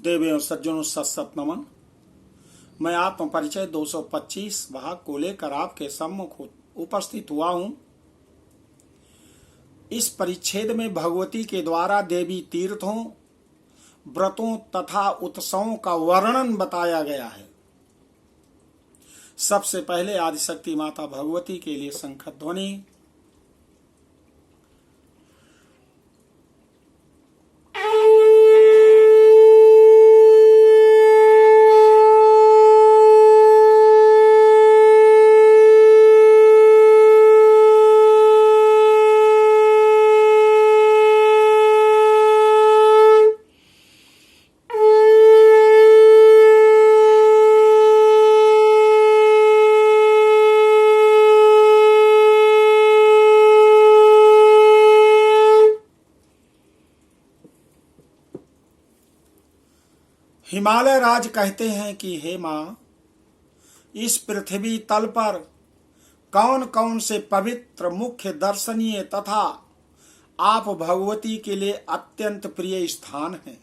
देवियों सज्जनों सत नमन। मैं आत्म परिचय 225 भाग को लेकर आपके सम्मुख उपस्थित हुआ हूँ। इस परिच्छेद में भगवती के द्वारा देवी तीर्थों, व्रतों तथा उत्सवों का वर्णन बताया गया है। सबसे पहले आदिशक्ति माता भगवती के लिए शंख ध्वनि। हिमालय राज कहते हैं कि हे माँ, इस पृथ्वी तल पर कौन कौन से पवित्र मुख्य दर्शनीय तथा आप भगवती के लिए अत्यंत प्रिय स्थान हैं।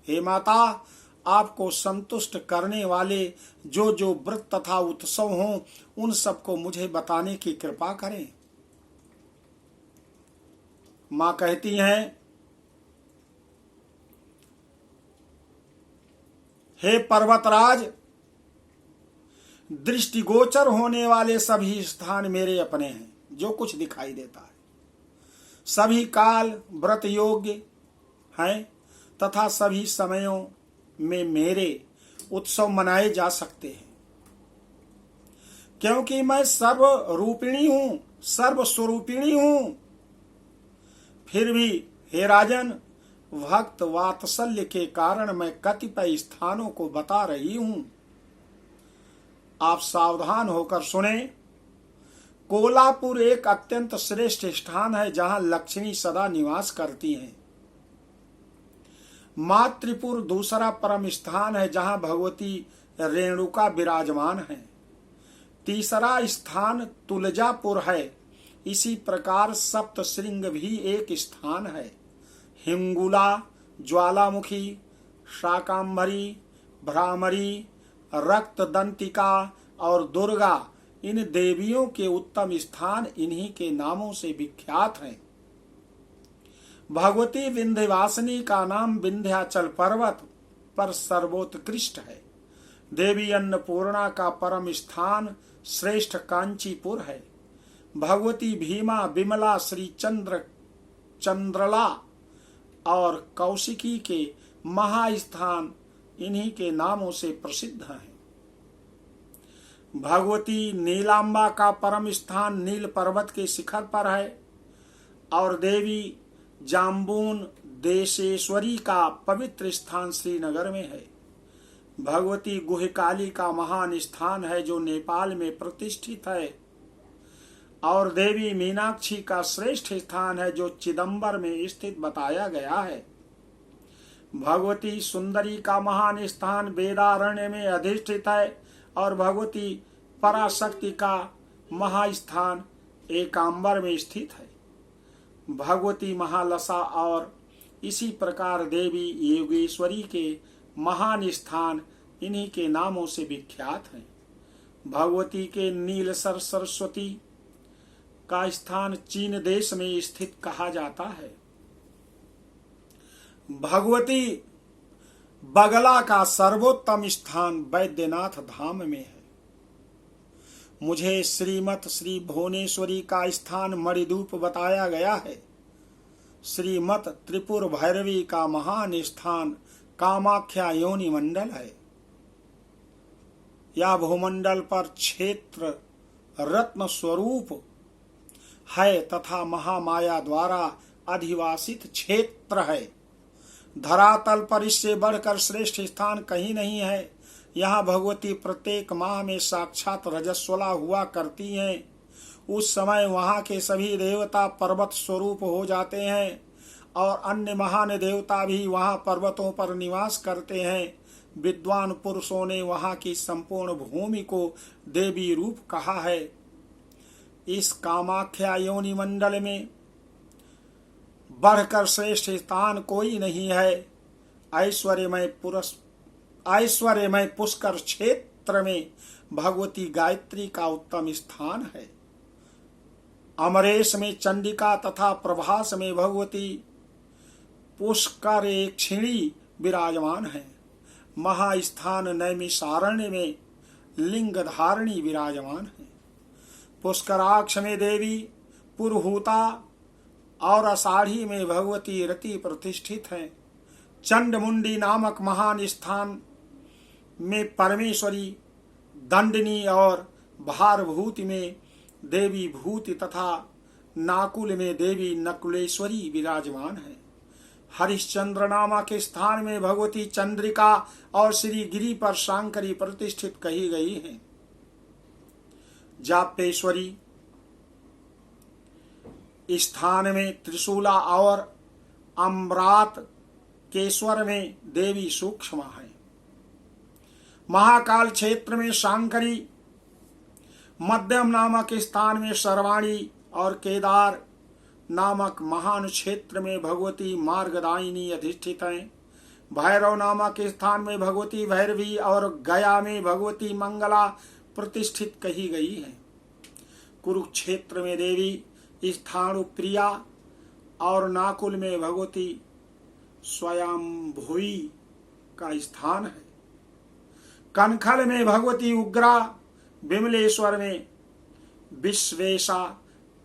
हे माता, आपको संतुष्ट करने वाले जो जो व्रत तथा उत्सव हों, उन सबको मुझे बताने की कृपा करें। माँ कहती हैं, हे पर्वतराज, दृष्टिगोचर होने वाले सभी स्थान मेरे अपने हैं। जो कुछ दिखाई देता है सभी काल व्रत योग्य हैं तथा सभी समयों में मेरे उत्सव मनाए जा सकते हैं, क्योंकि मैं सर्व रूपिणी हूं, सर्व स्वरूपिणी हूं। फिर भी हे राजन, भक्त वात्सल्य के कारण मैं कतिपय स्थानों को बता रही हूं। आप सावधान होकर सुने। कोल्हापुर एक अत्यंत श्रेष्ठ स्थान है जहां लक्ष्मी सदा निवास करती हैं। मातृपुर दूसरा परम स्थान है जहां भगवती रेणुका विराजमान है। तीसरा स्थान तुलजापुर है। इसी प्रकार सप्तशृंग भी एक स्थान है। हिंगुला, ज्वालामुखी, शाकांभरी, भ्रामरी, रक्तदंतिका और दुर्गा, इन देवियों के उत्तम स्थान इन्हीं के नामों से विख्यात हैं। भगवती विंध्यवासिनी का नाम विंध्याचल पर्वत पर सर्वोत्कृष्ट है। देवी अन्नपूर्णा का परम स्थान श्रेष्ठ कांचीपुर है। भगवती भीमा, विमला, श्री चंद्रला और कौशिकी के महास्थान इन्हीं के नामों से प्रसिद्ध हैं। भगवती नीलांबा का परम स्थान नील पर्वत के शिखर पर है और देवी जाम्बून देशेश्वरी का पवित्र स्थान श्रीनगर में है। भगवती गुहकाली का महान स्थान है जो नेपाल में प्रतिष्ठित है और देवी मीनाक्षी का श्रेष्ठ स्थान है जो चिदंबर में स्थित बताया गया है। भगवती सुंदरी का महान स्थान वेदारण्य में अधिष्ठित है और भगवती पराशक्ति का महास्थान एकांबर में स्थित है। भगवती महालसा और इसी प्रकार देवी योगेश्वरी के महान स्थान इन्हीं के नामों से विख्यात हैं। भगवती के नीलसर सरस्वती का स्थान चीन देश में स्थित कहा जाता है। भगवती बगला का सर्वोत्तम स्थान बैद्यनाथ धाम में है। मुझे श्रीमत श्री भुवनेश्वरी का स्थान मणिदूप बताया गया है। श्रीमत त्रिपुर भैरवी का महान स्थान कामाख्या योनि मंडल है। यह भूमंडल पर क्षेत्र रत्न स्वरूप है तथा महामाया द्वारा अधिवासित क्षेत्र है। धरातल पर इससे बढ़कर श्रेष्ठ स्थान कहीं नहीं है। यहाँ भगवती प्रत्येक माह में साक्षात रजस्वला हुआ करती हैं। उस समय वहाँ के सभी देवता पर्वत स्वरूप हो जाते हैं और अन्य महान देवता भी वहाँ पर्वतों पर निवास करते हैं। विद्वान पुरुषों ने वहाँ की संपूर्ण भूमि को देवी रूप कहा है। इस कामाख्या योनि मंडल में बढ़कर श्रेष्ठ स्थान कोई नहीं है। ऐश्वर्यमय पुष्कर क्षेत्र में भगवती गायत्री का उत्तम स्थान है। अमरेश में चंडिका तथा प्रभास में भगवती पुष्कर एक क्षिणी विराजमान है। महास्थान नैमिषारण्य में लिंग धारणी विराजमान है। पुष्कराक्ष में देवी पुरहूता और आषाढ़ी में भगवती रति प्रतिष्ठित है। चंडमुंडी नामक महान स्थान में परमेश्वरी दंडनी और भारभूति में देवी भूति तथा नाकुल में देवी नकुलेश्वरी विराजमान है। हरिश्चंद्र नामक स्थान में भगवती चंद्रिका और श्री गिरी पर शांकरी प्रतिष्ठित कही गई है। जापेश्वरी स्थान में त्रिशूला और अम्रात केश्वर में देवी सूक्ष्म है। महाकाल क्षेत्र में शांकरी, मध्यम नामक स्थान में सर्वाणी और केदार नामक महान क्षेत्र में भगवती मार्गदायिनी अधिष्ठित हैं। भैरव नामक स्थान में भगवती भैरवी और गया में भगवती मंगला प्रतिष्ठित कही गई है। कुरुक्षेत्र में देवी स्थाणु प्रिया और नाकुल में भगवती स्वयंभुवी का स्थान है। कनखल में भगवती उग्रा, विमलेश्वर में विश्वेशा,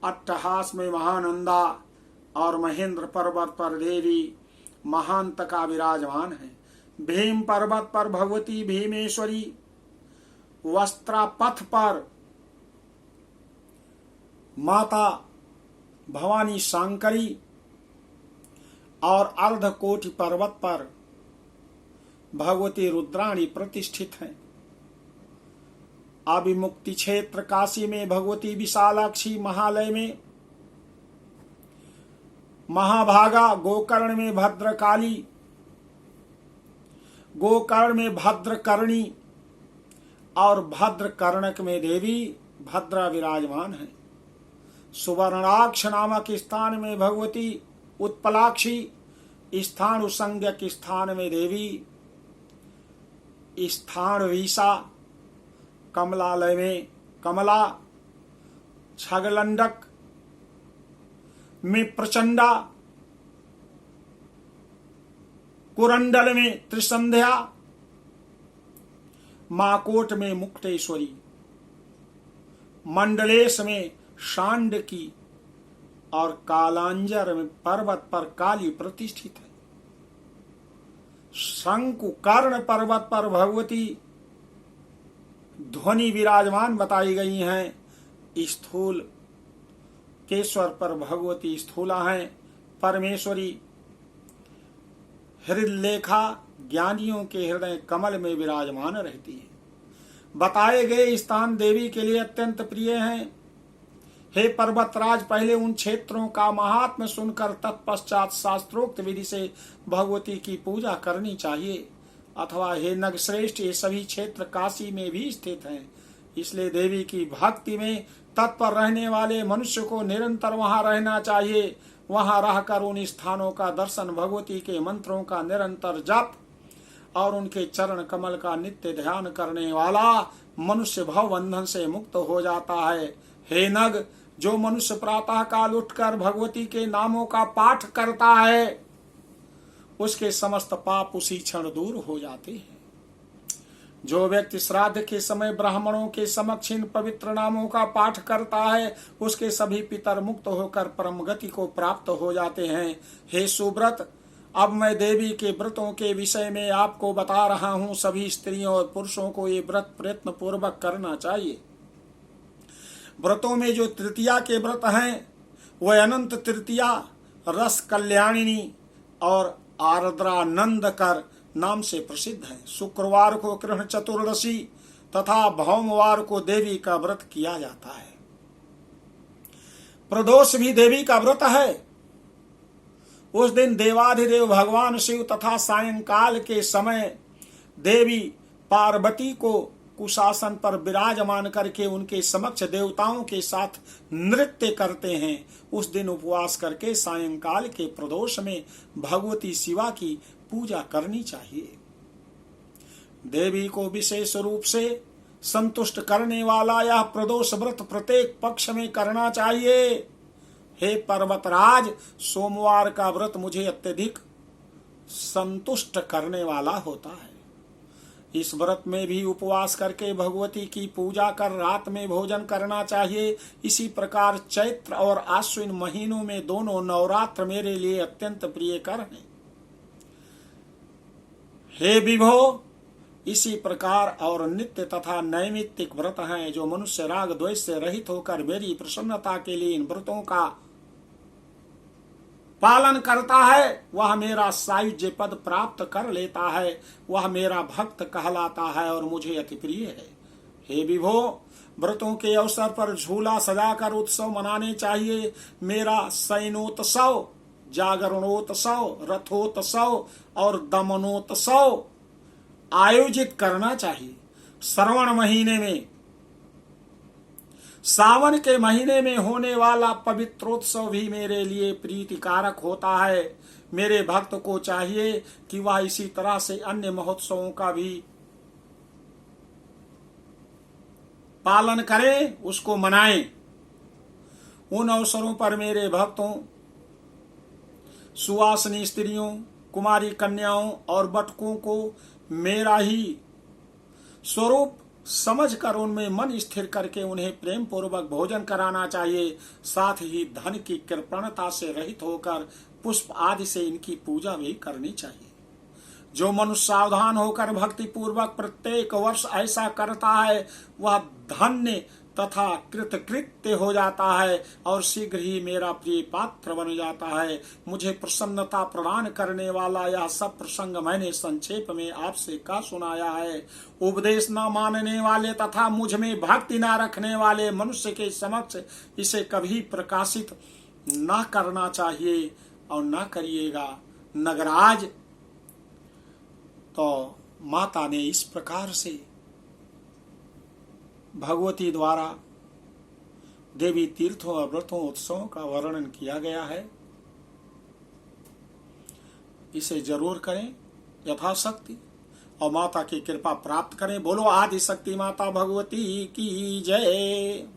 अट्टहास में महानंदा और महेंद्र पर्वत पर देवी महांतका विराजमान है। भीम पर्वत पर भगवती भीमेश्वरी, वस्त्रापथ पर माता भवानी शांकरी और अर्धकोटि पर्वत पर भगवती रुद्राणी प्रतिष्ठित हैं। अभिमुक्ति क्षेत्र काशी में भगवती विशालाक्षी, महालय में महाभागा, गोकर्ण में भद्रकाली, गोकर्ण में भद्रकर्णी और भद्रकर्णक में देवी भद्रा विराजमान है। सुवर्णाक्ष नामक स्थान में भगवती उत्पलाक्षी, स्थाणु संज्ञक स्थान में देवी स्थाणवीसा, कमलालय में कमला, छगलंडक में प्रचंडा, कुरंडल में त्रिसंध्या, माकोट में मुक्तेश्वरी, मंडलेश में शांडकी और कालांजर में पर्वत पर काली प्रतिष्ठित है। शंकुकर्ण पर्वत पर भगवती ध्वनि विराजमान बताई गई हैं। स्थूल केश्वर पर भगवती स्थूला हैं। परमेश्वरी हृदलेखा ज्ञानियों के हृदय कमल में विराजमान रहती है। बताए गए स्थान देवी के लिए अत्यंत प्रिय हैं। हे पर्वतराज, पहले उन क्षेत्रों का महात्म्य सुनकर तत्पश्चात शास्त्रोक्त विधि से भगवती की पूजा करनी चाहिए। अथवा हे नगश्रेष्ठ, ये सभी क्षेत्र काशी में भी स्थित हैं। इसलिए देवी की भक्ति में तत्पर रहने वाले मनुष्य को निरंतर वहां रहना चाहिए। वहां रहकर उन स्थानों का दर्शन, भगवती के मंत्रों का निरंतर जप और उनके चरण कमल का नित्य ध्यान करने वाला मनुष्य भव बंधन से मुक्त हो जाता है। हे नग, जो मनुष्य प्रातः काल उठकर भगवती के नामों का पाठ करता है, उसके समस्त पाप उसी क्षण दूर हो जाते हैं। जो व्यक्ति श्राद्ध के समय ब्राह्मणों के समक्ष इन पवित्र नामों का पाठ करता है, उसके सभी पितर मुक्त होकर परम गति को प्राप्त हो जाते हैं। हे सुव्रत, अब मैं देवी के व्रतों के विषय में आपको बता रहा हूँ। सभी स्त्रियों और पुरुषों को ये व्रत प्रयत्न पूर्वक करना चाहिए। व्रतों में जो तृतीया के व्रत हैं, वह अनंत तृतीया, रस कल्याणिनी और आर्द्रानंद कर नाम से प्रसिद्ध है। शुक्रवार को कृष्ण चतुर्दशी तथा भौमवार को देवी का व्रत किया जाता है। प्रदोष भी देवी का व्रत है। उस दिन देवाधिदेव भगवान शिव तथा सायंकाल के समय देवी पार्वती को कुशासन पर विराजमान करके उनके समक्ष देवताओं के साथ नृत्य करते हैं। उस दिन उपवास करके सायंकाल के प्रदोष में भगवती शिवा की पूजा करनी चाहिए। देवी को विशेष रूप से संतुष्ट करने वाला यह प्रदोष व्रत प्रत्येक पक्ष में करना चाहिए। हे पर्वतराज, सोमवार का व्रत मुझे अत्यधिक संतुष्ट करने वाला होता है। इस व्रत में भी उपवास करके भगवती की पूजा कर रात में भोजन करना चाहिए। इसी प्रकार चैत्र और आश्विन महीनों में दोनों नवरात्र मेरे लिए अत्यंत प्रियकर हैं। हे विभो, इसी प्रकार और नित्य तथा नैमित्तिक व्रत हैं जो मनुष्य राग द्वेष से रहित होकर मेरी प्रसन्नता के लिए इन व्रतों का पालन करता है, वह मेरा सायुज्य पद प्राप्त कर लेता है, वह मेरा भक्त कहलाता है और मुझे अति प्रिय है। हे विभो, व्रतों के अवसर पर झूला सजाकर उत्सव मनाने चाहिए। मेरा शयनोत्सव, जागरणोत्सव, रथोत्सव और दमनोत्सव आयोजित करना चाहिए। श्रवण महीने में, सावन के महीने में होने वाला पवित्रोत्सव भी मेरे लिए प्रीतिकारक होता है। मेरे भक्त को चाहिए कि वह इसी तरह से अन्य महोत्सवों का भी पालन करें, उसको मनाएं। उन अवसरों पर मेरे भक्तों, सुवासिनी स्त्रियों, कुमारी कन्याओं और बटकों को मेरा ही स्वरूप समझकर उनमें मन स्थिर करके उन्हें प्रेम पूर्वक भोजन कराना चाहिए। साथ ही धन की कृपणता से रहित होकर पुष्प आदि से इनकी पूजा भी करनी चाहिए। जो मनुष्य सावधान होकर भक्ति पूर्वक प्रत्येक वर्ष ऐसा करता है, वह धन्य तथा कृतकृत्य हो जाता है और शीघ्र ही मेरा प्रिय पात्र बन जाता है। मुझे प्रसन्नता प्रदान करने वाला यह सब प्रसंग मैंने संक्षेप में आपसे कह सुनाया है। उपदेश न मानने वाले तथा मुझ में भक्ति न रखने वाले मनुष्य के समक्ष इसे कभी प्रकाशित न करना चाहिए और न करिएगा। नगराज, तो माता ने इस प्रकार से भगवती द्वारा देवी तीर्थों और व्रतों उत्सवों का वर्णन किया गया है। इसे जरूर करें यथाशक्ति और माता की कृपा प्राप्त करें। बोलो आदि शक्ति माता भगवती की जय।